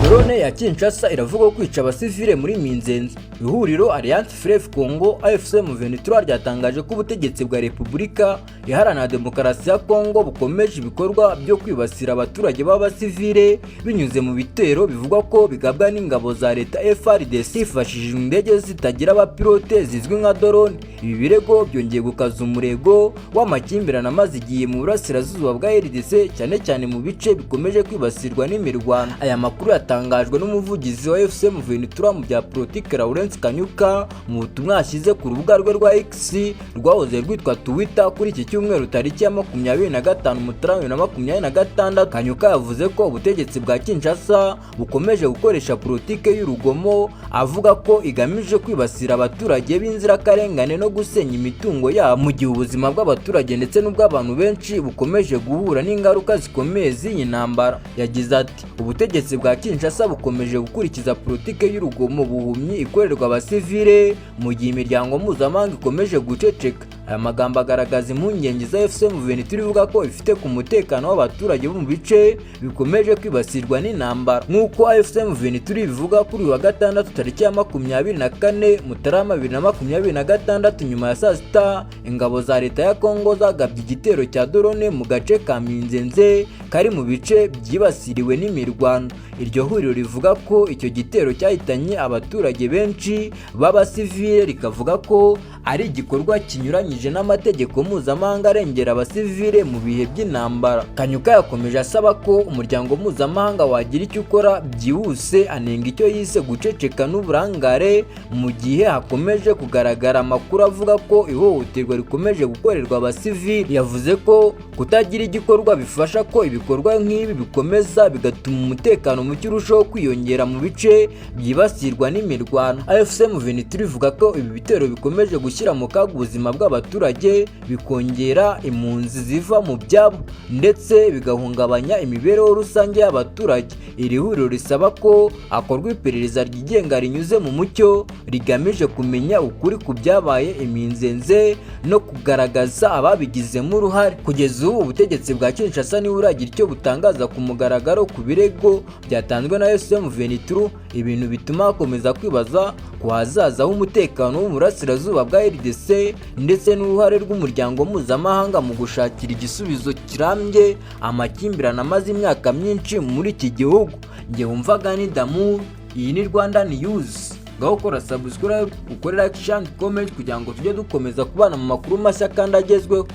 Drone ya Kinshasa iravuga kwica abasivile muri Minzenze. Ihuriro Alliance Fleuve Congo AFC M23 ryatangaje ko ubutegetsi bwa Repubulika Iharanira Demokarasi ya Congo bukomeje ibikorwa byo kwibasira abaturage b'abasivile binyuze mu bitero bivugwa ko bigabwa n'ingabo za leta FARDC hifashishijwe indege zitagira abapilote zizwi nka drone. Ibi birego byongeye gukaza umurego w'amakimbirane amaze igihe mu burasirazuba bwa RDC cyane cyane mu bice bikomeje kwibasirwa n'imirwano. Aya makuru yatangajwe n'umuvugizi wa AFC M23 mu bya politike Lawrence Kanyuka mu butumwa yashyize ku rubuga rwe rwa X rwahoze rwitwa Twitter kuri iki cyumweru tariki ya 25 Mutarama 2026. Kanyuka yavuze ko ubutegetsi bwa Kinshasa bukomeje gukoresha politike y'urugomo avuga ko igamije kwibasira abaturage b'inzirakarengane no gusenya imitungo yabo mu gihe ubuzima bw'abaturage ndetse n'ubw'abantu benshi bukomeje guhura n'ingaruka zikomeye z'iyi ntambara. Yagize ati ubutegetsi bwa Kinshasa bukomeje gukurikiza politike y'urugomo buhumyi ikorerwa abasivile mu gihe imiryango mpuzamahanga ikomeje guceceka. Aya magambo agaragaza impungenge za AFC M23 ivuga ko ifite ku mutekano w'abaturage bo mu bice bikomeje kwibasirwa n'intambara. Nk'uko AFC M23 bivuga kuri wa gatandatu tariki ya 24 Mutarama 2026 nyuma ya saa sita ingabo za leta ya Congo zagabye igitero cya drone mu gace ka Minzenze kari mu bice byibasiriwe n'imirwano. Iryo huriro rivuga ko icyo gitero cyahitanye abaturage benshi b'abasivile rikavuga ko ari igikorwa kinyuranyije n'amategeko mpuzamahanga arengera abasivile mu bihe by'intambara. Kanyuka yakomeje asaba ko umuryango mpuzamahanga wagira icyo ukora byihuse, anenga icyo yise guceceka n'uburangare mu gihe hakomeje kugaragara amakuru avuga ko ihohoterwa rikomeje gukorerwa abasivile. Yavuze ko kutagira igikorwa bifasha ko ibikorwa nk'ibi bikomeza bigatuma umutekano muke urushaho kwiyongera mu bice byibasirwa n'imirwano. AFC M23 ivuga ko ibi bitero bikomeje gushyira mu kaga ubuzima bw'abaturage, bikongera impunzi ziva mu byabo ndetse bigahungabanya imibereho rusange y'abaturage. Iri huriro risaba ko hakorwa iperereza ryigenga rinyuze mu mucyo rigamije kumenya ukuri ku byabaye Minzenze no kugaragaza ababigizemo uruhare. Kugeza ubu ubutegetsi bwa Kinshasa niwe uragira icyo butangaza ku mugaragaro ku birego byatanzwe na AFC M23, ibintu bituma hakomeza kwibaza ku hazaza h'umutekano wo mu burasirazuba bwa RDC ndetse n'uruhare rw'umuryango mpuzamahanga mu gushakira igisubizo kirambye amakimbirane amaze imyaka myinshi muri iki gihugu. Njye wumvaga ni Damu, iyi ni Rwanda News. Ngaho kora subscribe, ukore like, share, comment kugira ngo tujye dukomeza kubana mu makuru mashya kandi agezweho.